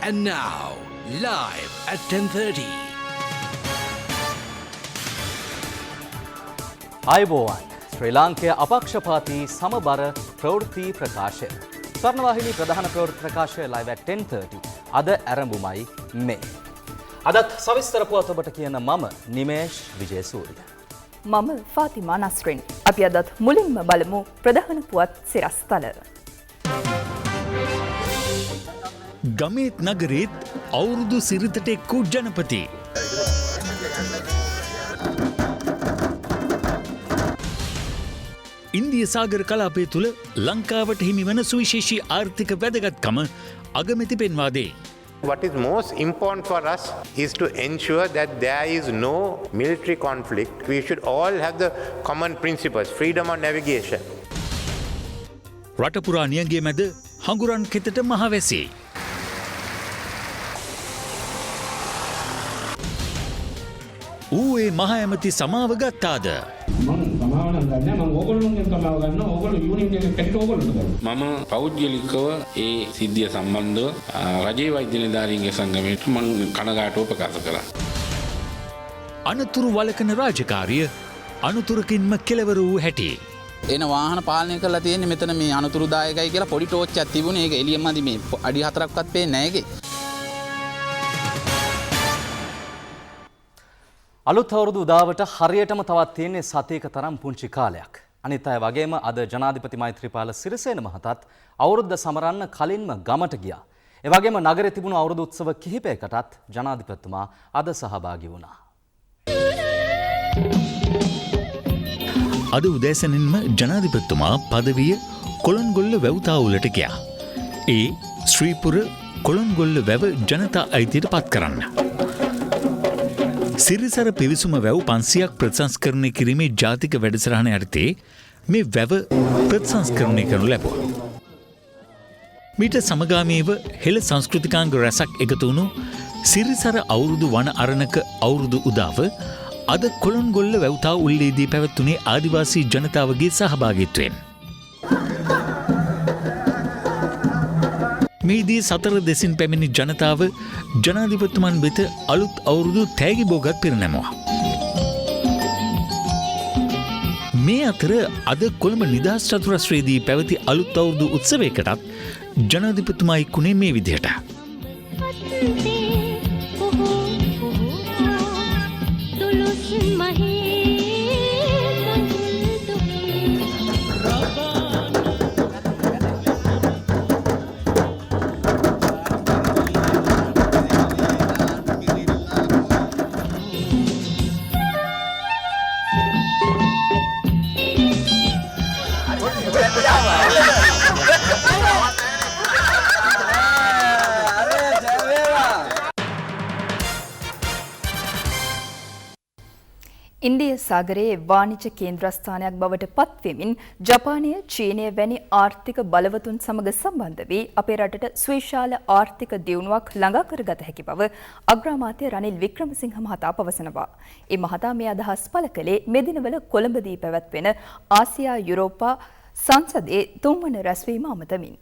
And now, live at 10:30. ආයුබෝවන් ශ්‍රී ලාංකේය අපක්ෂපාතී සමබර ප්‍රවෘත්ති ප්‍රකාශය. ස්වර්ණවාහිනී ප්‍රධාන ප්‍රවෘත්ති ප්‍රකාශය live at 10:30 අද ආරම්භුමයි මේ. අදත් සවිස්තර පුවත් ඔබට කියන මම නිමේෂ් විජේසූරිය. මම ෆාතිමා නස්රින්. අපි අදත් මුලින්ම බලමු ප්‍රධාන පුවත් සිරස්තල. ගමේත් නගරේත් අවුරුදු සිරිතට එක්කු ජනපති. ඉන්දිය සාගර කලාපය තුළ ලංකාවට හිමි වන සුවිශේෂී ආර්ථික වැදගත්කම අගමැති පෙන්වා දේ. What is most important for us is to ensure that there is no military conflict. We should all have the common principles, freedom of navigation. රටපුරා නියගේ මැද හඟුරන් කෙතට මහවැසේ. ඌේ මහ ඇමති සමාව ගත්තාද? මම පෞද්ගලිකව ඒ සිද්ධිය සම්බන්ධව රජයේ වෛද්‍ය නිලධාරීන්ගේ සංගමයට මම කනගාටුව ප්‍රකාශ කළා. අනතුරු වළකන රාජකාරිය අනතුරකින්ම කෙලවර වූ හැටි. එන වාහන පාලනය කරලා තියෙන්නේ මෙතන මේ අනතුරුදායකයි කියලා පොඩි ටෝච්චක් තිබුණේ. ඒක එළියෙන් මදි මේ අඩි 4ක්වත් පේන්නේ නැහැ ඒකේ. අලුත් අවුරුදු උදාවට හරියටම තවත් තියෙන්නේ සතියක තරම් පුංචි කාලයක්. අනිත් අය වගේම අද ජනාධිපති මෛත්‍රීපාල සිරිසේන මහතාත් අවුරුද්ද සමරන්න කලින්ම ගමට ගියා. ඒ වගේම නගරේ තිබුණු අවුරුදු උත්සව කිහිපයකටත් ජනාධිපතිතුමා අද සහභාගී වුණා. අද උදෑසනින්ම ජනාධිපතිතුමා පදවිය කොළොන්ගොල්ල වැව්තාවුලට ගියා. ඒ ශ්‍රීපුර කොළොන්ගොල්ල වැව ජනතා අයිතියට පත් කරන්න. සිරිසර පිවිසුම වැව් 500ක් ප්‍රතිසංස්කරණය කිරීමේ ජාතික වැඩසටහන යටතේ මේ වැව ප්‍රතිසංස්කරණය කරනු ලැබුවා. මීට සමගාමීව හෙළ සංස්කෘතිකාංග රැසක් එකතු වුණු සිරිසර අවුරුදු වන අරණක අවුරුදු උදාව අද කොළොන්ගොල්ල වැව්තා උල්ලේදී පැවැත්වුණේ ආදිවාසී ජනතාවගේ සහභාගීත්වයෙන්. මේදී සතර දෙසින් පැමිණි ජනතාව ජනාධිපතිතුමන් වෙත අලුත් අවුරුදු තෑගි බෝගත් පිරිනැමුවා. මේ අතර අද කොළඹ නිදහස් චතුරස්‍රයේදී පැවති අලුත් අවුරුදු උත්සවයකටත් ජනාධිපතිතුමා එක්ුණේ මේ විදිහට. ඉන්දිය සාගරයේ වාණිජ කේන්ද්‍රස්ථානයක් බවට පත්වෙමින් ජපානය, චීනය වැනි ආර්ථික බලවතුන් සමග සම්බන්ධ වී අපේ රටට සුවිශාල ආර්ථික දියුණුවක් ළඟා කරගත හැකි බව අග්‍රාමාත්‍ය රනිල් වික්‍රමසිංහ මහතා පවසනවා. ඒ මහතා මේ අදහස් පළ කළේ මේ දිනවල කොළඹදී පැවැත්වෙන ආසියා යුරෝපා සංසදයේ 3 වන රැස්වීම අමතමින්.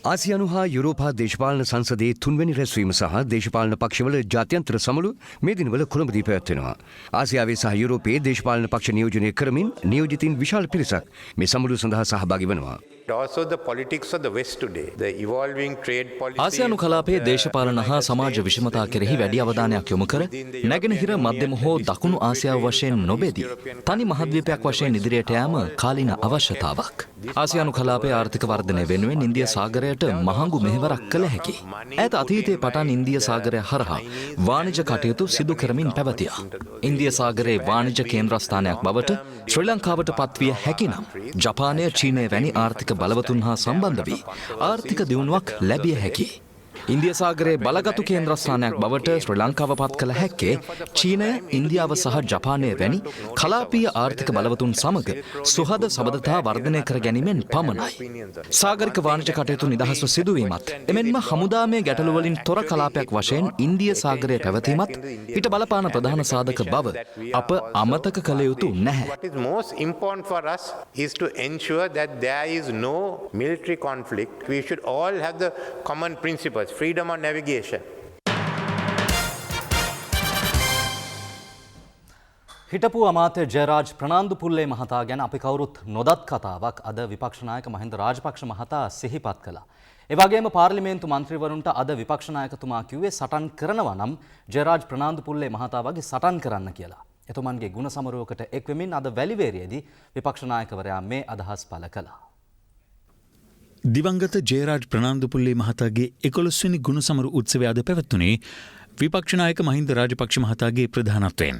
ආසියානු හා යුරෝපා දේශපාලන සංසදයේ 3 වෙනි රැස්වීම සහ දේශපාලන පක්ෂවල ජාත්‍යන්තර සමුළු මේ දිනවල කොළඹදී පැවැත්වෙනවා. ආසියාවේ සහ යුරෝපයේ දේශපාලන පක්ෂ නියෝජනය කරමින් නියෝජිතින් විශාල පිරිසක් මේ සමුළු සඳහා සහභාගී වෙනවා. Also the politics of the West today, the evolving trade policy. ආසියානු කලාපයේ දේශපාලන හා සමාජ විෂමතා කෙරෙහි වැඩි අවධානයක් යොමු කර නැගෙනහිර මධ්‍යම හෝ දකුණු ආසියාව වශයෙන් නොබෙදී තනි මහද්වීපයක් වශයෙන් ඉදිරියට යාම කාලීන අවශ්‍යතාවක්. ආසියානු කලාපයේ ආර්ථික වර්ධනය වෙනුවෙන් ඉන්දිය සාගරයට මහඟු මෙහෙවරක් කළ හැකි. ඈත අතීතයේ පටන් ඉන්දිය සාගරය හරහා වාණිජ කටයුතු සිදු කරමින් පැවතියා. ඉන්දිය සාගරයේ වාණිජ කේන්ද්‍රස්ථානයක් බවට ශ්‍රී ලංකාවට පත්විය හැකිනම් ජපානය, චීනය වැනි ආර්ථික බලවතුන් හා සම්බන්ධ වී ආර්ථික දියුණුවක් ලැබිය හැකි. ඉන්දිය සාගරයේ බලගතු කේන්ද්‍රස්ථානයක් බවට ශ්‍රී ලංකාව පත් කළ හැක්කේ චීනය, ඉන්දියාව සහ ජපානය වැනි කලාපීය ආර්ථික බලවතුන් සමග සුහද සබඳතා වර්ධනය කර ගැනීමෙන් පමණයි. සාගරික වාණිජ කටයුතු නිදහස්ව සිදුවීමත් එමෙන්ම හමුදාමය ගැටලුවලින් තොර කලාපයක් වශයෙන් ඉන්දිය සාගරය පැවතීමත් ඊට බලපාන ප්‍රධාන සාධක බව අප අමතක කළ යුතු නැහැ. What is most important for us is to ensure that there is no military conflict. We should all have the common principles, freedom of navigation. හිටපු අමාත්‍ය ජයරාජ් ප්‍රනාන්දුපුල්ලේ මහතා ගැන අපි කවුරුත් නොදත් කතාවක් අද විපක්ෂ නායක මහින්ද රාජපක්ෂ මහතා සිහිපත් කළා. ඒ වගේම පාර්ලිමේන්තු මන්ත්‍රීවරුන්ට අද විපක්ෂ නායකතුමා කිව්වේ සටන් කරනවා නම් ජයරාජ් ප්‍රනාන්දුපුල්ලේ මහතා වගේ සටන් කරන්න කියලා. එතුමන්ගේ ගුණ සමරුවකට එක් වෙමින් අද වැලිවේරියේදී විපක්ෂ නායකවරයා මේ අදහස් පළ කළා. දිවංගත ජයරාජ් ප්‍රනාන්දුපුල්ලේ මහතාගේ 11 වෙනි ගුණ සමරු උත්සවය අද පැවැත්වුණේ විපක්ෂ නායක මහින්ද රාජපක්ෂ මහතාගේ ප්‍රධානත්වයෙන්.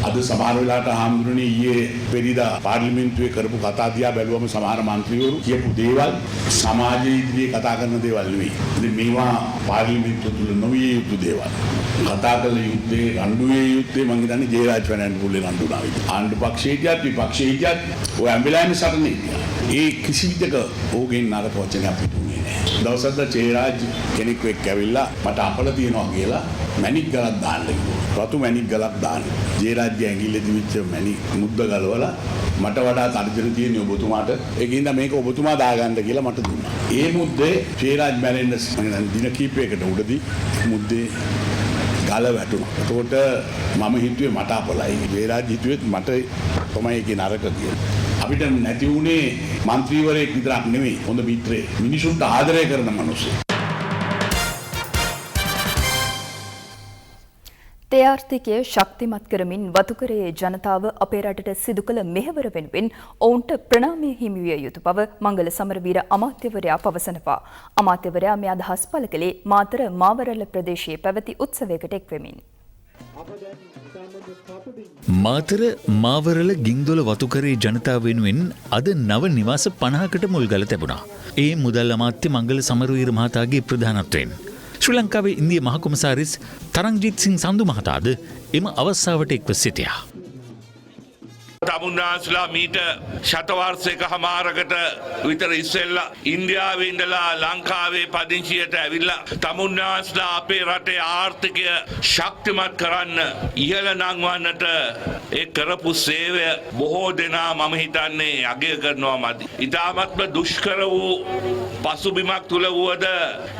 අද සමහර වෙලාවට හාමුදුරනේ ඊයේ පෙරිදා පාර්ලිමේන්තුවේ කරපු කතා දිහා බැලුවම සමහර මන්ත්‍රීවරු කියපු දේවල් සමාජයේ ඉදිරියේ කතා කරන දේවල් නෙවෙයි. ඉතින් මේවා පාර්ලිමේන්තුව තුල නොවිය යුතු දේවල්. කතා කළ යුත්තේ රණ්ඩුවේ යුත්තේ මම හිතන්නේ ජයරාජ් ප්‍රනාන්දුපුල්ලේ රණ්ඩුනා විදිහට. ආණ්ඩු පක්ෂයේදීත් විපක්ෂයේදීත් ඔය ඇම්බිලාන්නේ සටනේ. ඒ කිසි විදිහක ඕගෙන් නරක වචනයක් අපිට උනේ නැහැ. දවසක් ජයරාජ් කෙනෙක් එක්ක ඇවිල්ලා මට අපල තියනවා කියලා මැණික් ගලක් දාන්න කිව්වා. රතු මැණික් ගලක් දාන්න. ජයරාජ්ගේ ඇඟිල්ලේ තිබිච්ච මැණික් මුද්ද ගලවලා මට වඩා තර්ජන තියෙන ඔබතුමාට ඒකින්ද මේක ඔබතුමා දාගන්න කියලා මට දුන්නා. ඒ මුද්දේ ජයරාජ් මැරෙන්න දින කිහිපයකට උඩදී මුද්දේ ගල වැටුණා. එතකොට මම හිතුවේ මට අපලයි. ජයරාජ් හිතුවේ මට තමයි ඒකේ නරක කියලා. අපිට නැති වුණේ മന്ത്രിවරයෙක් විතරක් නෙමෙයි හොඳ මිත්‍රයෙක්. මිනිසුන්ට ආදරය කරන මිනිස්සෙක්. තේ ආර්ථිකය ශක්තිමත් කරමින් වතුකරයේ ජනතාව අපේ රටට සිදු කළ මෙහෙවර වෙනුවෙන් ඔවුන්ට ප්‍රණාමය හිමි විය යුතු බව මංගල සමරවීර අමාත්‍යවරයා පවසනවා. අමාත්‍යවරයා මේ අදහස් පළ කළේ මාතර මාවරල්ල ප්‍රදේශයේ පැවති උත්සවයකට එක්වෙමින්. මාතර මාවරල ගින්දොල වතුකරේ ජනතාව වෙනුවෙන් අද නව නිවාස 50කට මුල්ගල තිබුණා. ඒ මුදල් අමාත්‍ය මංගල සමරවීර මහතාගේ ප්‍රධානත්වයෙන් ශ්‍රී ලංකාවේ ඉන්දිය මහකොමසාරිස් තරංජිත් සිං සන්දු මහතාද එම අවස්ථාවට එක්ව සිටියා. තමුන්නාස්ලා මීට ශතවර්ෂයක හමාරකට විතර ඉස්සෙල්ලා ඉන්දියාවේ ඉඳලා ලංකාවේ පදිංචියට ඇවිල්ලා තමුන්නාස්ලා අපේ රටේ ආර්ථිකය ශක්තිමත් කරන්න ඉහළ නංවන්නට ඒ කරපු සේවය බොහෝ දෙනා මම හිතන්නේ අගය කරනවා මදි. ඉතාමත්ම දුෂ්කර වූ පසුබිමක් තුල වුවද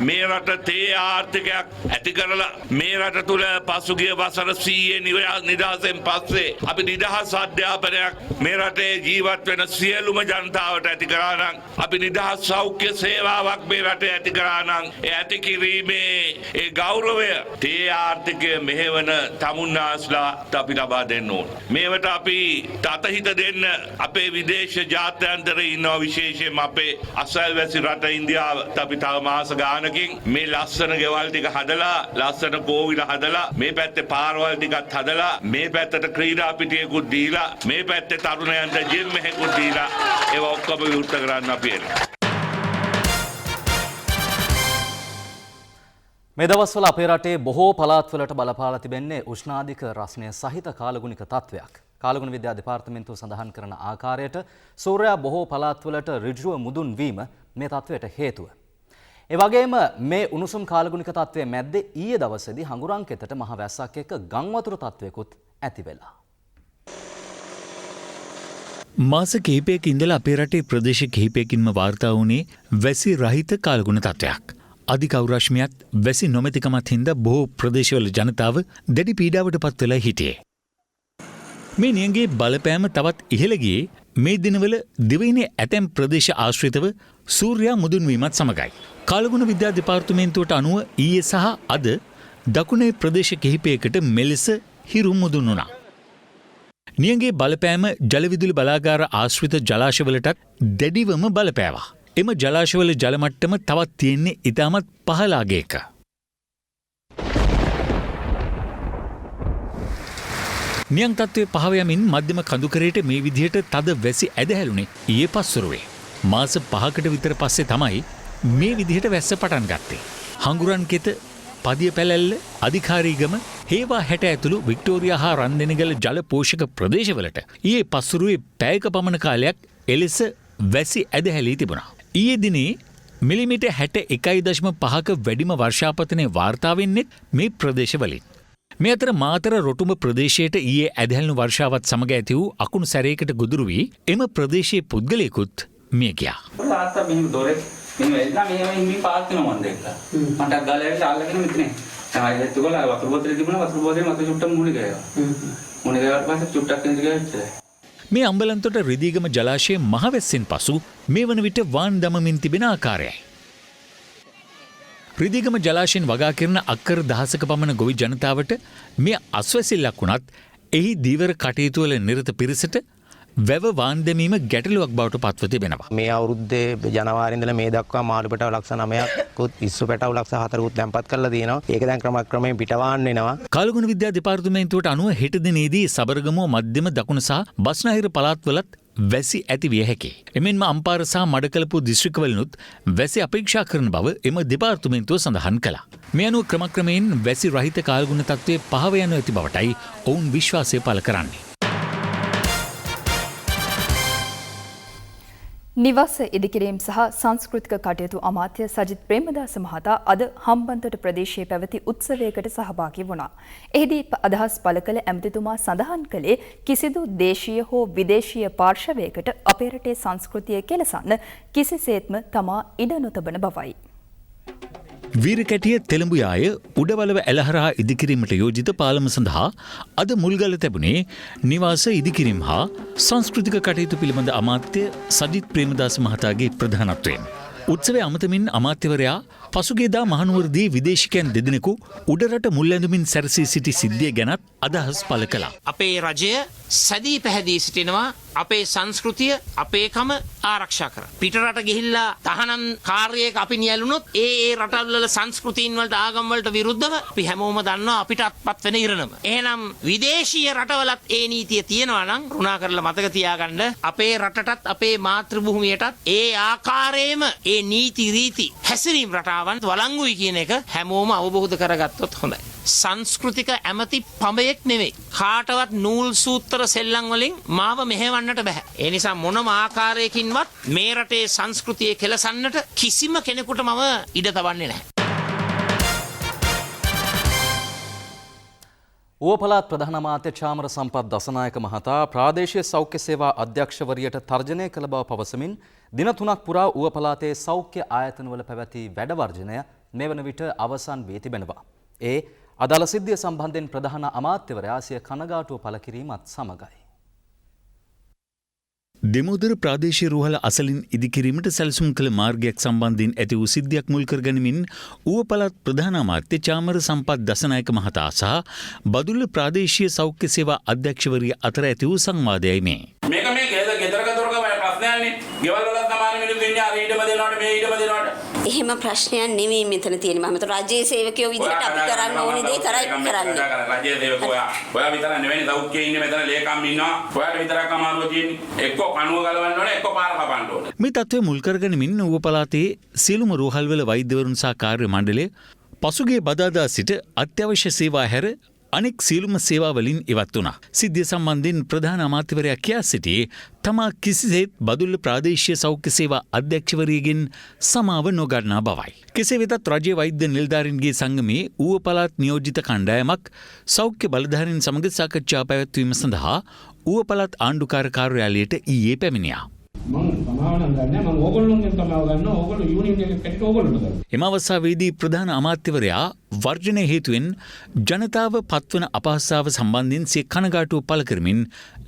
මේ රට තේ ආර්ථිකයක් ඇති කරලා මේ රට තුල පසුගිය වසර 100 නිදහසෙන් පස්සේ අපි නිදහස් අධ්‍යාපනයක් මේ රටේ ජීවත් වෙන සියලුම ජනතාවට ඇති කරා නම් අපි නිදහස් සෞඛ්‍ය සේවාවක් මේ රටේ ඇති කරා නම් ඒ ඇති කිරීමේ ඒ ගෞරවය තේ ආර්ථිකය මෙහෙවන තමුන්නාස්ලාට අපි ලබා දෙන්න ඕන. මේවට අපි තතහිත දෙන්න අපේ විදේශ ජාත්‍යන්තරේ ඉන්නවා විශේෂයෙන්ම අපේ අසල්වැසි රට ඉන්දියාව අපි තව මාස ගානකින් මේ ලස්සන ගෙවල් ටික හදලා ලස්සන කෝවිල හදලා මේ පැත්තේ පාරවල් ටිකත් හදලා මේ පැත්තට ක්‍රීඩා පිටියකුත් දීලා මේ පැත්තේ තරුණයන්ට ජිම් එකකුත් දීලා ඒවා ඔක්කොම විවෘත කරන්න අපි එනවා. මේ දවස්වල අපේ රටේ බොහෝ පළාත්වලට බලපාලා තිබෙන්නේ උෂ්ණාධික රස්නය සහිත කාලගුණික තත්ත්වයක්. කාලගුණ විද්‍යා දෙපාර්තමේන්තුව සඳහන් කරන ආකාරයට සූර්යයා බොහෝ පළාත්වලට ඍජුව මුදුන් වීම මේ තත්ත්වයට හේතුව. ඒ වගේම මේ උණුසුම් කාලගුණික තත්ත්වයේ මැද්දේ ඊයේ දවසේදී හඟුරන් කෙතට මහ වැස්සක් එක්ක ගම් වතුර තත්ත්වයකුත් ඇති වෙලා. මාස කිහිපයක ඉඳලා අපේ රටේ ප්‍රදේශ කිහිපයකින්ම වාර්තා වුණේ වැසි රහිත කාලගුණ තත්ත්වයක්. අධික අවුරශ්මියත් වැසි නොමැතිකමත් හින්දා බොහෝ ප්‍රදේශවල ජනතාව දැඩි පීඩාවට පත් වෙලා හිටියේ. මේ නියඟේ බලපෑම තවත් ඉහළ ගියේ මේ දිනවල දිවයිනේ ඇතැම් ප්‍රදේශ ආශ්‍රිතව සූර්යයා මුදුන් වීමත් සමගයි. කාලගුණ විද්‍යා දෙපාර්තමේන්තුවට අනුව ඊයේ සහ අද දකුණේ ප්‍රදේශ කිහිපයකට මෙලෙස හිරු මුදුන් වුණා. නියඟේ බලපෑම ජලවිදුලි බලාගාර ආශ්‍රිත ජලාශවලටත් දැඩිවම බලපෑවා. එම ජලාශවල ජල මට්ටම තවත් තියෙන්නේ ඉතාමත් පහළ අගයක. නියං තත්ත්වයේ පහව යමින් මධ්‍යම කඳුකරයට මේ විදිහට තද වැසි ඇදහැළුනේ ඊයේ පස්වරුවේ. මාස 5කට විතර පස්සේ තමයි මේ විදිහට වැස්ස පටන් ගත්තේ. හංගුරන් කෙත පදිය පැලැල්ල අධිකාරීගම හේවා 60 ඇතුළු වික්ටෝරියා හා රන්දෙනගල ජල පෝෂක ප්‍රදේශවලට ඊයේ පසුරුවේ පැයක පමණ කාලයක් එලෙස වැසි ඇදහැලී තිබුණා. ඊයේ දිනේ මිලිමීටර් 61.5ක වැඩිම වර්ෂාපතනය වාර්තා වෙන්නේ මේ ප්‍රදේශවලින්. මේ අතර මාතර රොටුම ප්‍රදේශයට ඊයේ ඇදහැල්ුණු වර්ෂාවත් සමග ඇති වූ අකුණු සැරයකට ගොදුරු වී එම ප්‍රදේශයේ පුද්ගලයෙකුත් මිය ගියා. තාත්තා මෙහෙම දොරේ මෙහෙම එල්ලා මෙහෙම ඉන්නේ පාත් වෙනවා මන් දැක්කා. මට ගාලයට අල්ලගෙන මෙතනේ. තමයි ඒත් උගල වතුර බෝතලේ තිබුණා වතුර බෝතලේ මත චුට්ටක් මුණි ගෑවා. මුණි ගෑවට පස්සේ චුට්ටක් ඉඳි ගෑවිච්චා. මේ අම්බලන්තොට රිදීගම ජලාශයේ මහවැස්සෙන් පසු මේ වන විට වාන් දමමින් තිබෙන ආකාරයයි. රිදීගම ජලාශයෙන් වගා කරන අක්කර දහසක පමණ ගොවි ජනතාවට මේ අස්වැසිල්ලක් වුණත් එහි දීවර කටයුතු වල නිරත පිරිසට වැව වාන් දැමීම ගැටලුවක් බවට පත්ව තිබෙනවා. මේ අවුරුද්දේ ජනවාරි ඉඳලා මේ දක්වා මාළු පැටව ලක්ෂ 9කුත් ඉස්සු පැටව ලක්ෂ 4කුත් දැන්පත් කරලා තියෙනවා. ඒක දැන් ක්‍රමක්‍රමයෙන් පිටවාන් වෙනවා. කාලගුණ විද්‍යා දෙපාර්තමේන්තුවට අනුව හෙට දිනේදී සබරගමුව මධ්‍යම දකුණ සහ බස්නාහිර පළාත්වලත් වැසි ඇති විය හැකියි. එමෙන්ම අම්පාර සහ මඩකලපුව දිස්ත්‍රික්කවලුත් වැසි අපේක්ෂා කරන බව එම දෙපාර්තමේන්තුව සඳහන් කළා. මේ අනුව ක්‍රමක්‍රමයෙන් වැසි රහිත කාලගුණ තත්ත්වයේ පහව යනු ඇති බවටයි ඔවුන් විශ්වාසය පළ කරන්නේ. නිවාස ඉදිකිරීම් සහ සංස්කෘතික කටයුතු අමාත්‍ය සජිත් ප්‍රේමදාස මහතා අද හම්බන්තොට ප්‍රදේශයේ පැවති උත්සවයකට සහභාගී වුණා. එහිදී අදහස් පළ කළ ඇමතිතුමා සඳහන් කළේ කිසිදු දේශීය හෝ විදේශීය පාර්ශවයකට අපේ රටේ සංස්කෘතිය කෙලසන්න කිසිසේත්ම තමා ඉඩ නොතබන බවයි. වීරකැටිය තෙළඹුයාය උඩවලව ඇලහරහා ඉදිකිරීමට යෝජිත පාලම සඳහා අද මුල්ගල තැබුණේ නිවාස ඉදිකිරීම් හා සංස්කෘතික කටයුතු පිළිබඳ අමාත්‍ය සජිත් ප්‍රේමදාස මහතාගේ ප්‍රධානත්වයෙන්. උත්සවය අමතමින් අමාත්‍යවරයා පසුගියදා මහනුවරදී විදේශිකයන් දෙදෙනෙකු උඩරට මුල් ඇඳුමින් සැරසී සිටි සිද්ධිය ගැනත් අදහස් පළ කළා. අපේ රජය සැදී පැහැදී සිටිනවා අපේ සංස්කෘතිය අපේකම ආරක්ෂා කර. පිටරට ගිහිල්ලා තහනම් කාර්යයක අපි නියැලුණොත් ඒ රටවල සංස්කෘතීන් වලට ආගම් වලට විරුද්ධව අපි හැමෝම දන්නවා අපිට අත්පත් වෙන ඉරණම. එහෙනම් විදේශීය රටවලත් ඒ නීතිය තියෙනවා නම් රුණා කරලා මතක තියාගන්න අපේ රටටත් අපේ මාතෘභූමියටත් ඒ ආකාරයේම ඒ නීති රීති හැසිරීම් රටාවන් වළංගුයි කියන එක හැමෝම අවබෝධ කරගත්තොත් හොඳයි. සංස්කෘතික ඇමති පඹයෙක් නෙවෙයි. කාටවත් නූල් සූත්‍ර සෙල්ලම් වලින් මාව මෙහෙවන්නට බෑ. ඒ නිසා මොනම ආකාරයකින්වත් මේ රටේ සංස්කෘතිය කෙලසන්නට කිසිම කෙනෙකුට මම ඉඩ තබන්නේ නැහැ. ඌව පළාත් ප්‍රධාන අමාත්‍ය චාමර සම්පත් දසනායක මහතා ප්‍රාදේශීය සෞඛ්‍ය සේවා අධ්‍යක්ෂවරියට තර්ජනය කළ බව පවසමින් දින 3ක් පුරා ඌව පළාතේ සෞඛ්‍ය ආයතනවල පැවති වැඩ වර්ජනය මේ වන විට අවසන් වී තිබෙනවා. ඒ අදාළ සිද්ධිය සම්බන්ධයෙන් ප්‍රධාන අමාත්‍යවරයා සිය කනගාටුව පළ කිරීමත් සමගයි. දෙමෝදර ප්‍රාදේශීය රෝහල අසලින් ඉදිකිරීමට සැලසුම් කළ මාර්ගයක් සම්බන්ධයෙන් ඇති වූ සිද්ධියක් මුල් කරගනිමින් ඌව පළාත් ප්‍රධාන අමාත්‍ය චාමර සම්පත් දසනායක මහතා සහ බදුල්ල ප්‍රාදේශීය සෞඛ්‍ය සේවා අධ්‍යක්ෂවරිය අතර ඇති වූ සංවාදයයි මේ. මේක මේ ගෙදරක දොරක ප්‍රශ්නයක්නේ. ගෙවල් වල තමයි මිනිස්සු ඉන්නේ අර ඊටම දෙනවට මේ ඊටම දෙනවට. එහෙම ප්‍රශ්නයක් නෙමෙයි මෙතන තියෙන්නේ. මම හිතුවා රජයේ සේවකයෝ විදිහට අපි කරන්න ඕනේ දේ කරන්නේ. රජයේ සේවකයෝ ඔයා විතර නෙවෙයි සෞඛ්‍යයේ ඉන්නේ මෙතන ලේකම් ඉන්නවා. ඔයාට විතරක් අමාරුව තියෙන්නේ. එක්කෝ කණුව ගලවන්න ඕනේ එක්කෝ පාර කපන්න ඕනේ. මේ තත්ත්වය මුල් කරගෙනමින් ඌව පළාතේ සියලුම රෝහල්වල වෛද්‍යවරුන් සහ කාර්ය මණ්ඩලය පසුගිය බදාදා සිට අත්‍යවශ්‍ය සේවා හැර අනෙක් සියලුම සේවා වලින් ඉවත් වුණා. සිද්ධිය සම්බන්ධයෙන් ප්‍රධාන අමාත්‍යවරයා කියා සිටියේ තමා කිසිසේත් බදුල්ල ප්‍රාදේශීය සෞඛ්‍ය සේවා අධ්‍යක්ෂවරියගෙන් සමාව නොගන්නා බවයි. කෙසේ වෙතත් රජයේ වෛද්‍ය නිලධාරීන්ගේ සංගමයේ ඌව පළාත් නියෝජිත කණ්ඩායමක් සෞඛ්‍ය බලධාරීන් සමග සාකච්ඡා පැවැත්වීම සඳහා ඌව පළාත් ආණ්ඩුකාර කාර්යාලයට ඊයේ පැමිණියා. එම අවස්ථාවේදී ප්‍රධාන අමාත්‍යවරයා වර්ජනය හේතුවෙන් ජනතාව පත්වන අපහසුතාව සම්බන්ධයෙන් සිය කනගාටුව පළ කරමින්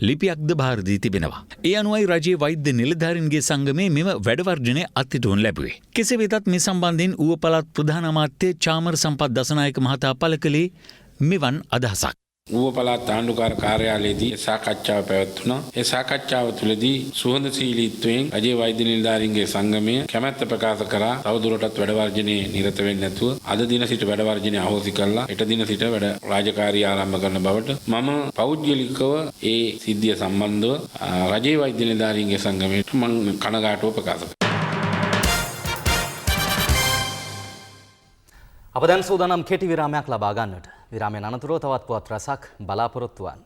ලිපියක්ද භාර දී තිබෙනවා. ඒ අනුවයි රජයේ වෛද්‍ය නිලධාරීන්ගේ සංගමයේ මෙම වැඩ වර්ජනය අත්හිටුවනු ලැබුවේ. කෙසේ වෙතත් මේ සම්බන්ධයෙන් ඌව පළාත් ප්‍රධාන අමාත්‍ය චාමර සම්පත් දසනායක මහතා පළ කළේ මෙවන් අදහසක්. ඌව පළාත් ආණ්ඩුකාර කාර්යාලයේදී සාකච්ඡාව පැවැත්වුණා. ඒ සාකච්ඡාව තුළදී සුහදශීලීත්වයෙන් රජයේ වෛද්‍ය නිලධාරීන්ගේ සංගමය කැමැත්ත ප්‍රකාශ කරා තවදුරටත් වැඩ වර්ජනයේ නිරත වෙන්නේ නැතුව අද දින සිට වැඩ වර්ජනය අහෝසි කරලා හෙට දින සිට වැඩ රාජකාරී ආරම්භ කරන බවට මම පෞද්ගලිකව ඒ සිද්ධිය සම්බන්ධව රජයේ වෛද්‍ය නිලධාරීන්ගේ සංගමයට මම කනගාටුව ප්‍රකාශ කරා. අප දැන් සූදානම් කෙටි විරාමයක් ලබා ගන්නට. විරාමයෙන් අනතුරුව තවත් පුවත් රසක් බලාපොරොත්තු වන්න.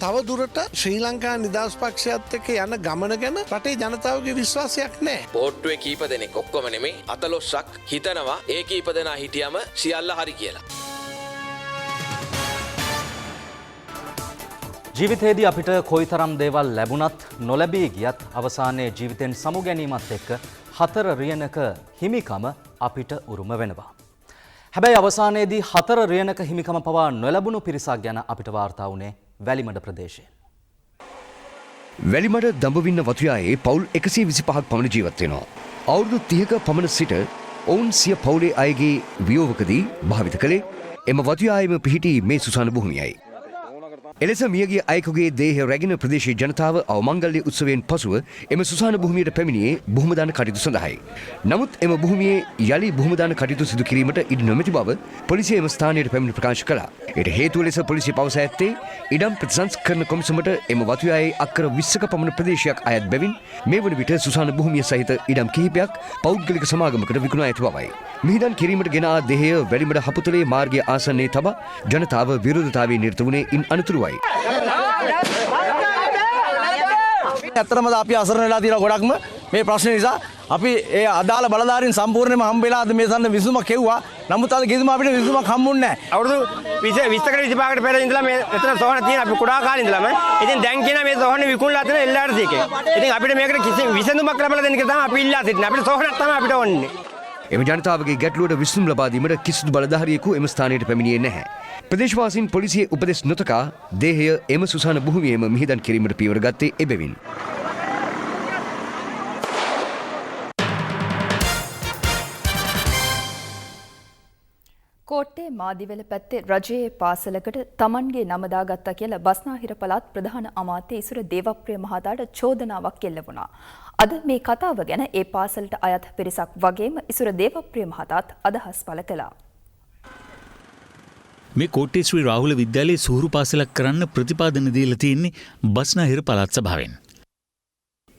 තව දුරට ශ්‍රී ලංකා නිදහස් පක්ෂයත් එක්ක යන ගමන ගැන රටේ ජනතාවගේ විශ්වාසයක් නැහැ. බෝට්ටුවේ කීප දෙනෙක් ඔක්කොම නෙමෙයි 14ක් හිතනවා ඒ කීප දෙනා හිටියම සියල්ල හරි කියලා. ජීවිතයේදී අපිට කොයිතරම් දේවල් ලැබුණත් නොලැබී ගියත් අවසානයේ ජීවිතෙන් සමු ගැනීමත් එක්ක 4 රියනක හිමිකම අපිට උරුම වෙනවා. හැබැයි අවසානයේදී 4 රියනක හිමිකම පවා නොලැබුණු පිරිසක් ගැන අපිට වාර්තා වුණේ වැලිමඩ ප්‍රදේශයෙන්. වැලිමඩ දඹවින්න වතුයායේ පවුල් 125ක් පමණ ජීවත් වෙනවා. අවුරුදු 30ක පමණ සිට ඔවුන් සිය පවුලේ අයගේ වියෝවකදී භාවිත කළේ එම වතුයායේම පිහිටි මේ සුසාන භූමියයි. එලෙස මියගිය අයෙකුගේ දේහය රැගෙන ප්‍රදේශීය ජනතාව අවමංගල්‍ය උත්සවයෙන් පසුව එම සුසාන භූමියට පැමිණියේ බුහුමදාන කටයුතු සඳහායි. නමුත් එම භූමියේ යලි බුහුමදාන කටයුතු සිදු කිරීමට ඉඩ නොමැති බව පොලිසිය එම ස්ථානයට පැමිණ ප්‍රකාශ කළා. ඊට හේතුව ලෙස පොලිසිය පවසා ඇත්තේ ඉඩම් ප්‍රතිසංස්කරණ කොමිසමට එම වතුයායේ අක්කර 20ක පමණ ප්‍රදේශයක් අයත් බැවින් මේ වන විට සුසාන භූමිය සහිත ඉඩම් කිහිපයක් පෞද්ගලික සමාගමකට විකුණා ඇති බවයි. මිහිදන් කිරීමට ගෙන ආ දේහය වැලිමඩ හපුතලේ මාර්ගයේ ආසන්නයේ තබා ජනතාව විරෝධතාවයේ නිරත වුණේ ඉන් අනතුරුවයි. ඇත්තටම අපි අසරණ වෙලා තියෙන ගොඩක්ම මේ ප්‍රශ්න නිසා අපි ඒ අදාළ බලධාරීන් සම්පූර්ණයෙන්ම හම්බෙලා අද මේ සඳ විසුමක් කෙව්වා. නමුත් අද කිසිම අපිට විසුමක් හම්බුන්නේ නැහැ. අවුරුදු 20කට 25කට පෙර ඉඳලා මේ මෙතන සොහන තියෙන අපි කුඩා කාලේ ඉඳලාම ඉතින් දැන් කියන මේ සොහන විකුණලා තියෙන LRC එකේ. ඉතින් අපිට මේකට කිසිම විසඳුමක් ලැබලා දෙන්න කියලා තමයි අපි ඉල්ලා සිටින්නේ. අපිට සොහනක් තමයි අපිට ඕනේ. එම ජනතාවගේ ගැටලුවට විසඳුම් ලබා දීමට කිසිදු බලධාරියෙකු එම ස්ථානයට පැමිණියේ නැහැ. ප්‍රදේශවාසීන් පොලිසියේ උපදෙස් නොතකා දේහය එම සුසාන භූමියේම මිහිදන් කිරීමට පියවර ගත්තේ එබැවින්. කෝට්ටේ මාදිවැල පැත්තේ රජයේ පාසලකට තමන්ගේ නම දාගත්තා කියලා බස්නාහිර පළාත් ප්‍රධාන අමාත්‍ය ඉසුර දේවප්‍රිය මහතාට චෝදනාවක් එල්ල වුණා. අද මේ කතාව ගැන ඒ පාසලට අයත් පිරිසක් වගේම ඉසුර දේවප්‍රිය මහතාත් අදහස් පළ කළා. මේ කෝට්ටේ ශ්‍රී රාහුල විද්‍යාලයේ සූරු පාසලක් කරන්න ප්‍රතිපාදන දීලා තියෙන්නේ බස්නාහිර පළාත් සභාවෙන්.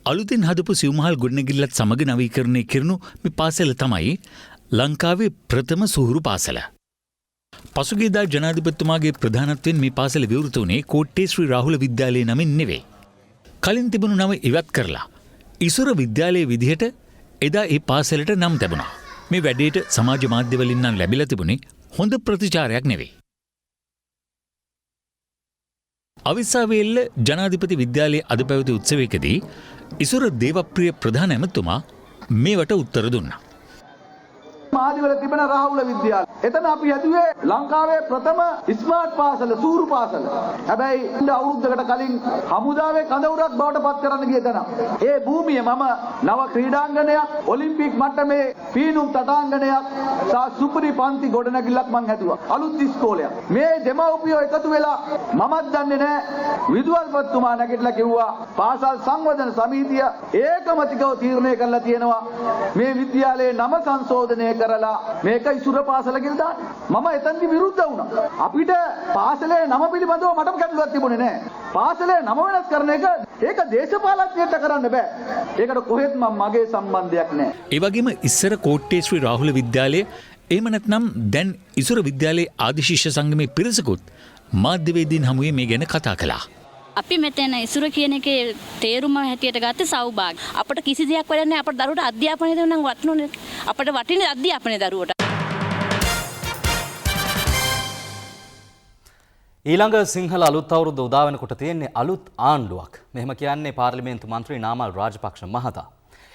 අලුතින් හදපු සිව්මහල් ගොඩනැගිල්ලත් සමග නවීකරණය කරනු මේ පාසල තමයි ලංකාවේ ප්‍රථම සූරු පාසල. පසුගියදා ජනාධිපතිතුමාගේ ප්‍රධානත්වයෙන් මේ පාසල විවෘත වුණේ කෝට්ටේ ශ්‍රී රාහුල විද්‍යාලයේ නමින් නෙවෙයි. කලින් තිබුණු නම ඉවත් කරලා ඉසුර විද්‍යාලයේ විදිහට එදා ඒ පාසලට නම් තිබුණා. මේ වැඩේට සමාජ මාධ්‍යවලින් නම් ලැබිලා තිබුණේ හොඳ ප්‍රතිචාරයක් නෙවෙයි. අවිස්සාවේල්ල ජනාධිපති විද්‍යාලයේ අද පැවති උත්සවයකදී ඉසුර දේවප්‍රිය ප්‍රධාන ඇමතුමා මේවට උත්තර දුන්නා. මාදිවල තිබෙන රාහුල විද්‍යාලය. එතන අපි හැදුවේ ලංකාවේ ප්‍රථම ස්මාර්ට් පාසල සූරු පාසල. හැබැයි අවුරුද්දකට කලින් හමුදාවේ කඳවුරක් බවට පත් කරන්න ගිය තැන. ඒ භූමිය මම නව ක්‍රීඩාංගණයක්, ඔලිම්පික් මට්ටමේ පීනුම් තටාංගණයක් සහ සුපිරි පන්ති ගොඩනැගිල්ලක් මං හැදුවා. අලුත් ඉස්කෝලයක්. මේ දෙමව්පියෝ එකතු වෙලා මමත් දන්නේ නැහැ විදුහල්පතිතුමා නැගිටලා කිව්වා පාසල් සංවර්ධන සමිතිය ඒකමතිකව තීරණය කරලා තියෙනවා මේ විද්‍යාලයේ නම සංශෝධනය කරලා මේක ඉසුර පාසල කියලා දාන්න. මම එතනදි විරුද්ධ වුණා. අපිට පාසලේ නම පිළිබඳව මට ගැටලුවක් තිබුණේ නැහැ. පාසලේ නම වෙනස් කරන එක ඒක දේශපාලනඥයට කරන්න බෑ. ඒකට කොහෙත් මගේ සම්බන්ධයක් නැහැ. ඒ වගේම ඉස්සර කෝට්ටේ ශ්‍රී රාහුල විද්‍යාලය එහෙම නැත්නම් දැන් ඉසුර විද්‍යාලයේ ආදිශිෂ්‍ය සංගමේ පිරිසකුත් මාධ්‍යවේදීන් හමුවේ මේ ගැන කතා කළා. අපි මෙතන ඉසුර කියන එකේ තේරුම හැටියට ගත්තේ සෞභාග්‍ය. අපට කිසි දෙයක් වෙන්නේ නැහැ. අපේ දරුවට අධ්‍යාපනය දෙන්න නම් වටිනුනේ. අපට වටින්නේ අධ්‍යාපනය දරුවට. ඊළඟ සිංහල අලුත් අවුරුද්ද උදා වෙනකොට තියෙන්නේ අලුත් ආණ්ඩුවක්. මෙහෙම කියන්නේ පාර්ලිමේන්තු මන්ත්‍රී නාමල් රාජපක්ෂ මහතා.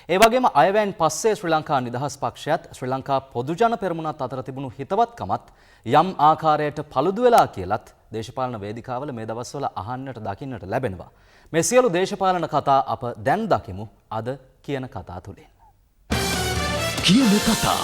ඒ වගේම අයවැයෙන් පස්සේ ශ්‍රී ලංකා නිදහස් පක්ෂයත් ශ්‍රී ලංකා පොදු ජන පෙරමුණත් අතර තිබුණු හිතවත්කමත් යම් ආකාරයට paludu වෙලා කියලත් දේශපාලන වේදිකාවල මේ දවස්වල අහන්නට දකින්නට ලැබෙනවා. මේ සියලු දේශපාලන කතා අප දැන් දකිමු අද කියන කතා තුලින්. කියන කතා.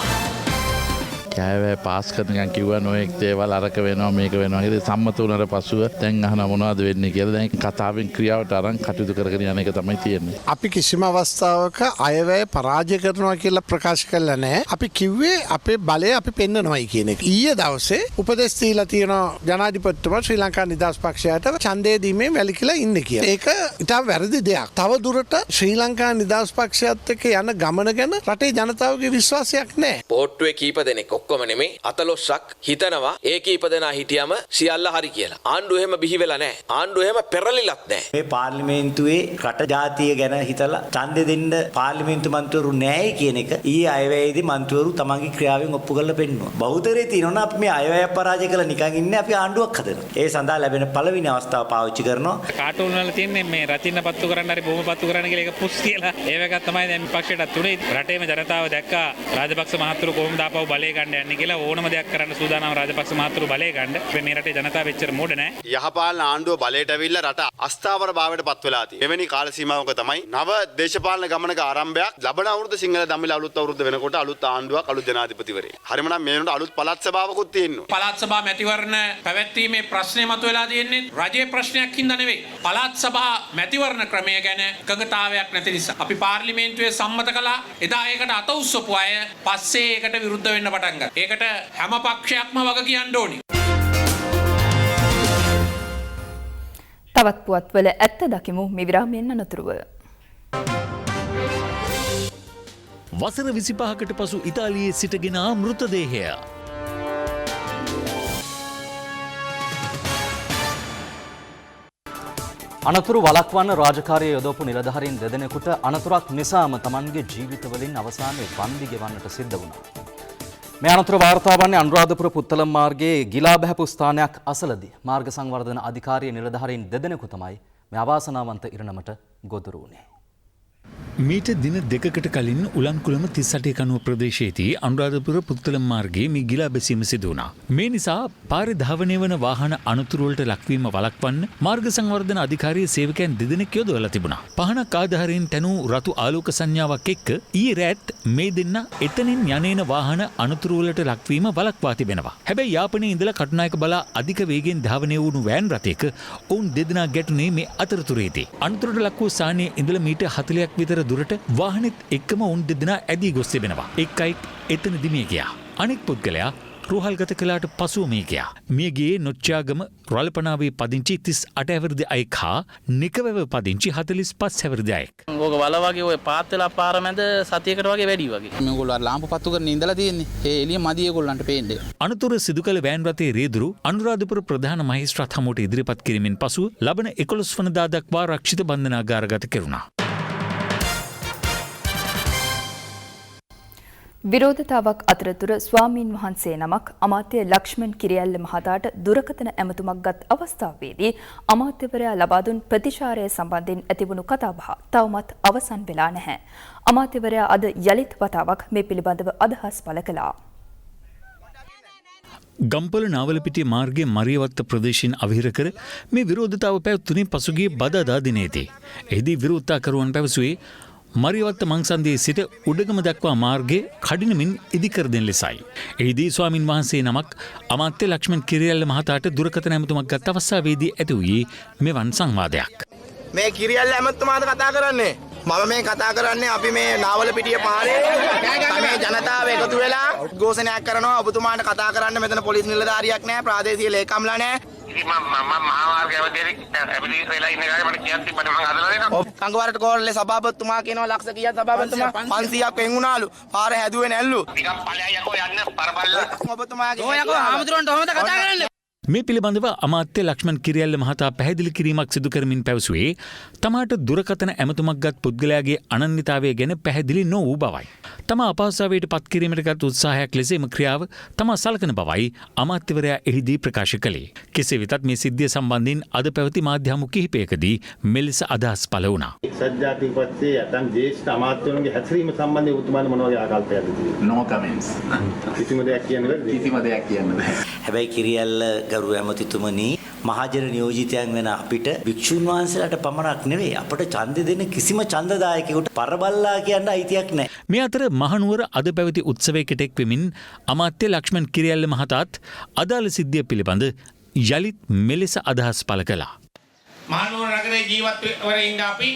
කෑවෑ පාස් කරනකන් කිව්වා නොයෙක් දේවල් අරක වෙනවා මේක වෙනවා කියලා සම්මත වුණාට පසුව දැන් අහන මොනවද වෙන්නේ කියලා දැන් කතාවෙන් ක්‍රියාවට අරන් කටයුතු කරගෙන යන එක තමයි තියෙන්නේ. අපි කිසිම අවස්ථාවක අයවැය පරාජය කරනවා කියලා ප්‍රකාශ කළා නැහැ. අපි කිව්වේ අපේ බලය අපි පෙන්නනවායි කියන එක. ඊයේ දවසේ උපදෙස් දීලා තියෙනවා ජනාධිපතිතුමා ශ්‍රී ලංකා නිදහස් පක්ෂයට ඡන්දය දීමෙන් වැළකීලා ඉන්නේ කියලා. ඒක ඉතා වැරදි දෙයක්. තව දුරට ශ්‍රී ලංකා නිදහස් පක්ෂයත් එක්ක යන ගමන ගැන රටේ ජනතාවගේ විශ්වාසයක් නැහැ. පොට්ටුවේ කීප දෙනෙක් ඔක්කොම නෙමෙයි 14ක් හිතනවා ඒ කීප දෙනා හිටියම සියල්ල හරි කියලා. ආණ්ඩුව එහෙම බිහි වෙලා නැහැ. ආණ්ඩුව එහෙම පෙරලිලත් නැහැ. මේ පාර්ලිමේන්තුවේ රට ජාතිය ගැන හිතලා ඡන්දෙ දෙන්න පාර්ලිමේන්තු මන්ත්‍රීවරු නැහැ කියන එක ඊයේ අයවැයේදී මන්ත්‍රීවරු තමන්ගේ ක්‍රියාවෙන් ඔප්පු කරලා පෙන්නුවා. බහුතරේ තියෙනවා අපි මේ අයවැය පරාජය කරලා නිකන් ඉන්නේ අපි ආණ්ඩුවක් හදනවා. ඒ සඳහා ලැබෙන පළවෙනි අවස්ථාව පාවිච්චි කරනවා. කාටුන් වල තියෙන්නේ මේ රචින්න පත්තු කරන්න හරි බොහොම පත්තු කරන්න කියලා එක පුස් කියලා. ඒ වගේ තමයි දැන් විපක්ෂයටත් උනේ. රටේම ජනතාව දැක්කා රාජපක්ෂ මහතුරු කොහොමද ආපහු බලය ගන්න යන්නේ කියලා ඕනම දෙයක් කරන්න සූදානම් රාජපක්ෂ මහතුරු බලය ගන්න. මේ රටේ ජනතාව එච්චර මෝඩ නැහැ. යහපාලන ආණ්ඩුව බලයට ඇවිල්ලා රට අස්ථාවර භාවයට පත් වෙලා තියෙනවා. එවැනි කාල සීමාවක තමයි නව දේශපාලන ගමනක ආරම්භයක් ලබන අවුරුද්ද සිංහල දමිළ අලුත් අවුරුද්ද වෙනකොට අලුත් ආණ්ඩුවක් අලුත් ජනාධිපතිවරයෙක්. හරිම නම් මේ වෙනකොට අලුත් පළාත් සභාවකුත් තියෙනවා. පළාත් සභා මැතිවරණ පැවැත්වීමේ ප්‍රශ්නේ මතුවලා තියෙන්නේ රජයේ ප්‍රශ්නයක් හින්දා නෙවෙයි. පළාත් සභා මැතිවරණ ක්‍රමය ගැන එකඟතාවයක් නැති නිසා. අපි පාර්ලිමේන්තුවේ සම්මත කළා. එදා ඒකට අත උස්සපු අය පස්සේ ඒකට විරුද්ධ වෙන්න පටන් ගත්තා. ඒකට හැම පක්ෂයක්ම වග කියන්න ඕනේ. තවත් පුවත්වල ඇත්ත දකිමු මේ විරාමයෙන් අනතුරුව. වසර 25කට පසු ඉතාලියේ සිටගෙන මෘතදේහය. අනතුරු වළක්වන්න රාජකාරිය යොදවපු නිලධාරීන් දෙදෙනෙකුට අනතුරක් නිසාම Tamanගේ ජීවිතවලින් අවසානයේ වන්දි ගෙවන්නට සිද්ධ වුණා. මේ අනතුර වාර්තා වන්නේ අනුරාධපුර පුත්තලම් මාර්ගයේ ගිලා බහැපු ස්ථානයක් අසලදී මාර්ග සංවර්ධන අධිකාරිය නිලධාරීන් දෙදෙනෙකු තමයි මේ අවාසනාවන්ත ඉරණමට ගොදුරු වුණේ. මීට දින දෙකකට කලින් උලන්කුලම 38 කනුව ප්‍රදේශයේදී අනුරාධපුර පුත්තලම් මාර්ගයේ මේ ගිලා බැසීම සිදු වුණා. මේ නිසා පාරේ ධාවනය වන වාහන අනතුරු වලට ලක්වීම වළක්වන්න මාර්ග සංවර්ධන අධිකාරිය සේවකයන් දෙදෙනෙක් යොදවලා තිබුණා. පහනක් ආධාරයෙන් තනූ රතු ආලෝක සංඥාවක් එක්ක ඊයේ රැත් මේ දෙන්න එතනින් යන්නේන වාහන අනතුරු වලට ලක්වීම වළක්වා තිබෙනවා. හැබැයි යාපනයේ ඉඳලා කටුනායක බලා අධික වේගෙන් ධාවනය වුණු වෑන් රථයක ඔවුන් දෙදෙනා ගැටුනේ මේ අතරතුරේදී. අනතුරට ලක් වූ ස්ථානයේ ඉඳලා මීටර් 40ක් විතර දුරට වාහනෙත් එක්කම උන් දෙදෙනා ඇදී ගොස් තිබෙනවා. එක් අයෙක් එතනදී මිය ගියා. අනෙක් පුද්ගලයා රෝහල්ගත කළාට පසුව මිය ගියා. මියගියේ නොච්චාගම රොල්පනාවේ පදිංචි 38 හැවිරිදි අයෙක් හා නිකවැව පදිංචි 45 හැවිරිදි අයෙක්. ඕක වල වගේ ඔය පාත් වෙලා පාර මැද සතියකට වගේ වැඩි වගේ. මේගොල්ලෝ අර ලාම්පු පත්තු කරගෙන ඉඳලා තියෙන්නේ. ඒ එළිය මදි ඒගොල්ලන්ට පේන්නේ. අනතුර සිදු කළ වෑන් රථයේ රියදුරු අනුරාධපුර ප්‍රධාන මහේස්ත්‍රාත් හමුවට ඉදිරිපත් කිරීමෙන් පසුව ලබන 11 වනදා දක්වා රක්ෂිත බන්ධනාගාරගත කෙරුණා. විරෝධතාවක් අතරතුර ස්වාමීන් වහන්සේ නමක් අමාත්‍ය ලක්ෂ්මන් කිරියල්ල මහතාට දුරකථන ඇමතුමක් ගත් අවස්ථාවේදී අමාත්‍යවරයා ලබා දුන් ප්‍රතිචාරය සම්බන්ධයෙන් ඇතිවුණු කතාබහ තවමත් අවසන් වෙලා නැහැ. අමාත්‍යවරයා අද යලිත් වතාවක් මේ පිළිබඳව අදහස් පළ කළා. ගම්පල නාවලපිටිය මාර්ගයේ මරියවත්ත ප්‍රදේශයෙන් අවහිර කර මේ විරෝධතාව පැවැත්වුණේ පසුගිය බදාදා දිනේදී. එහිදී විරෝධතාකරුවන් පැවසුවේ මරියවත්ත මංසන්දියේ සිට උඩගම දක්වා මාර්ගයේ කඩිනමින් ඉදිකර දෙන ලෙසයි. එහිදී ස්වාමින් වහන්සේ නමක් අමාත්‍ය ලක්ෂ්මන් කිරියල්ල මහතාට දුරකථන ඇමතුමක් ගත් අවස්ථාවේදී ඇති වූයේ මෙවන් සංවාදයක්. මේ කිරියල්ල ඇමතුමාද කතා කරන්නේ? මම මේ කතා කරන්නේ අපි මේ නාවලපිටිය පාරේ මේ ජනතාව එකතු වෙලා උද්ඝෝෂණයක් කරනවා. ඔබතුමාට කතා කරන්න මෙතන පොලිස් නිලධාරියක් නැහැ, ප්‍රාදේශීය ලේකම්ලා නැහැ. කංගවරට කෝරළේ සභාපතිතුමා කියනවා ලක්ෂ කීයක් සභාපතිතුමා 500ක් වෙන් වුණාලු. පාර හැදුවේ නැල්ලු. නිකන් ඵලයන් යකෝ යන්න පරබල්ලා. ඔබතුමාගේ ඔය යකෝ ආමතුරන්ට කොහොමද කතා කරන්නේ? මේ පිළිබඳව අමාත්‍ය ලක්ෂ්මන් කිරියල්ල මහතා පැහැදිලි කිරීමක් සිදු කරමින් පැවසුවේ තමාට දුරකථන ඇමතුමක් ගත් පුද්ගලයාගේ අනන්‍යතාවය ගැන පැහැදිලි නොවූ බවයි. තම අපහසුතාවයට පත් කිරීමට ගත් උත්සාහයක් ලෙස එම ක්‍රියාව තමා සලකන බවයි අමාත්‍යවරයා එහිදී ප්‍රකාශ කළේ. කෙසේ වෙතත් මේ සිද්ධිය සම්බන්ධයෙන් අද පැවති මාධ්‍ය හමු කිහිපයකදී මෙලෙස අදහස් පළ වුණා. එක්සත් ජාතීන් පස්සේ ඇතම් ජ්‍යෙෂ්ඨ අමාත්‍යවරුන්ගේ හැසිරීම සම්බන්ධයෙන් ඔබතුමාට මොන වගේ ආකල්පයක්ද තියෙන්නේ? No comments. කිසිම දෙයක් කියන්න බැරිද? කිසිම දෙයක් කියන්න බෑ. හැබැයි කිරියල්ල ගරු ඇමතිතුමනි මහජන නියෝජිතයන් වෙන අපිට භික්ෂුන් වහන්සේලාට පමණක් නෙවෙයි අපට ඡන්දෙ දෙන කිසිම ඡන්දදායකයෙකුට පරබල්ලා කියන්න අයිතියක් නැහැ. මේ අතර මහනුවර අද පැවති උත්සවයකට එක් වෙමින් අමාත්‍ය ලක්ෂ්මන් කිරියල්ල මහතාත් අදාළ සිද්ධිය පිළිබඳ යලිත් මෙලෙස අදහස් පළ කළා. මහනුවර නගරයේ ජීවත් වෙන ඉන්න අපි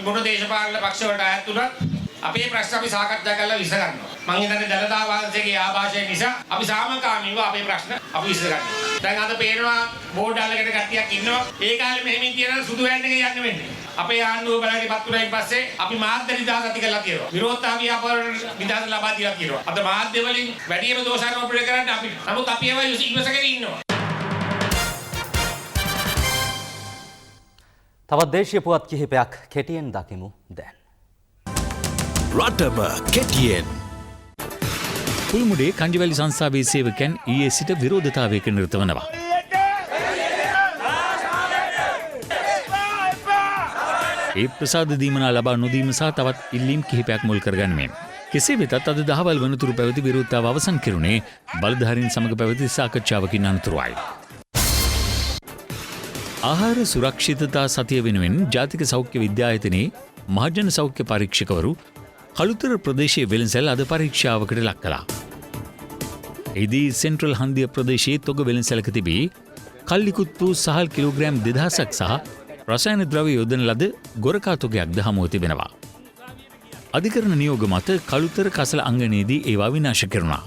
මොන දේශපාලන පක්ෂ වලට අයත් වුණත් අපේ ප්‍රශ්න අපි සාකච්ඡා කරලා විසඳගන්නවා. මම හිතන්නේ ජනතා වහන්සේගේ ආభాෂය නිසා අපි සාමකාමීව අපේ ප්‍රශ්න අපි විසඳගන්නවා. දැන් අද පේනවා බෝඩ් අල්ලගෙන කට්ටියක් ඉන්නවා. ඒ කාලේ මෙහෙමින් තියන සුදු වෑන් එකේ යන්න වෙන්නේ. අපේ ආණ්ඩුව බලන්නේ පත්තුරයින් පස්සේ අපි මාධ්‍ය නිදහස ඇති කරලා තියෙනවා. විරෝධතාවී අපරණ නිදහස ලබා දීලා තියෙනවා. අද මාධ්‍ය වලින් වැඩිම දෝෂාරෝපණය කරන්නේ අපි. නමුත් අපි ඒවා ඉවසගෙන ඉන්නවා. තවත් දේශීය පුවත් කිහිපයක් කෙටියෙන් දකිමු දැන්. රටම කෙටියෙන්. පුල්මුඩේ කංජවැලි සංස්ථාවේ සේවකයන් ඊයේ සිට විරෝධතාවයක නිරත වනවා. ඒ ප්‍රසාද දීමනා ලබා නොදීම සහ තවත් ඉල්ලීම් කිහිපයක් මුල් කරගනිමින්. කෙසේ වෙතත් අද දහවල් වනතුරු පැවති විරෝධතාව අවසන් කෙරුණේ බලධාරීන් සමග පැවති සාකච්ඡාවකින් අනතුරුවයි. ආහාර සුරක්ෂිතතා සතිය වෙනුවෙන් ජාතික සෞඛ්‍ය විද්‍යායතනයේ මහජන සෞඛ්‍ය පරීක්ෂකවරු කළුතර ප්‍රදේශයේ වෙළඳසැල් අද පරීක්ෂාවකට ලක් කළා. එදී සෙන්ට්‍රල් හන්දිය ප්‍රදේශයේ තොග වෙළඳසැලක තිබී කල්ලිකුත් වූ සහල් කිලෝග්‍රෑම් 2000ක් සහ රසායන ද්‍රව්‍ය යොදන ලද ගොරකා තොගයක්ද හමුව තිබෙනවා. අධිකරණ නියෝග මත කළුතර කසල අංගනයේදී ඒවා විනාශ කෙරුණා.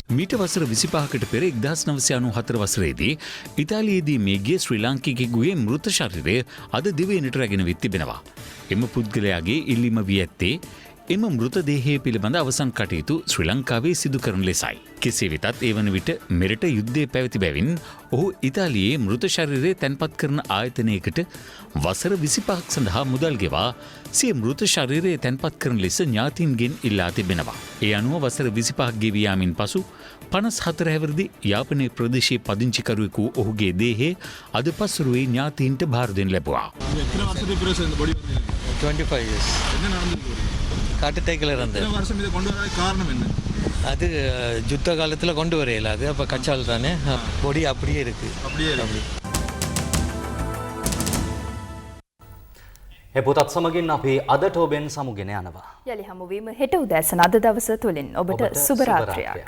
මීට වසර 25කට පෙර 1994 වසරේදී ඉතාලියේදී මේ ගිය ශ්‍රී ලාංකිකයෙකුගේ මෘත ශරීරය අද දිවයිනට රැගෙන විත් තිබෙනවා. එම පුද්ගලයාගේ ඉල්ලීම වී ඇත්තේ එම මෘතදේහය පිළිබඳ අවසන් කටයුතු ශ්‍රී ලංකාවේ සිදු කරන ලෙසයි. කෙසේ වෙතත් ඒ වන විට මෙරට යුද්ධය පැවති බැවින් ඔහු ඉතාලියේ මෘත ශරීරය තැන්පත් කරන ආයතනයකට වසර 25ක් සඳහා මුදල් ගෙවා සිය මෘත ශරීරය තැන්පත් කරන ලෙස ඥාතීන්ගෙන් ඉල්ලා තිබෙනවා. ඒ අනුව වසර 25ක් ගෙවී යාමින් පසු 54 හැවිරිදි යාපනයේ ප්‍රදේශයේ පදිංචිකරුවෙකු ඔහුගේ දේහය අද පසුරුවේ ඥාතීන්ට භාර දෙනු ලැබුවා. 25 years. காட்டுத்தேக்கில் இருந்து வருஷம் இதை கொண்டு வர காரணம் என்ன? அது யுத்த காலத்தில் கொண்டு வரையில அது அப்போ கச்சால் தானே பொடி அப்படியே இருக்கு. அப்படியே இருக்கு. එපොතත් සමගින් අපි අදට ඔබෙන් සමුගෙන යනවා. යලි හමුවීම හෙට උදෑසන අද දවස තුලින් ඔබට සුබ රාත්‍රියක්.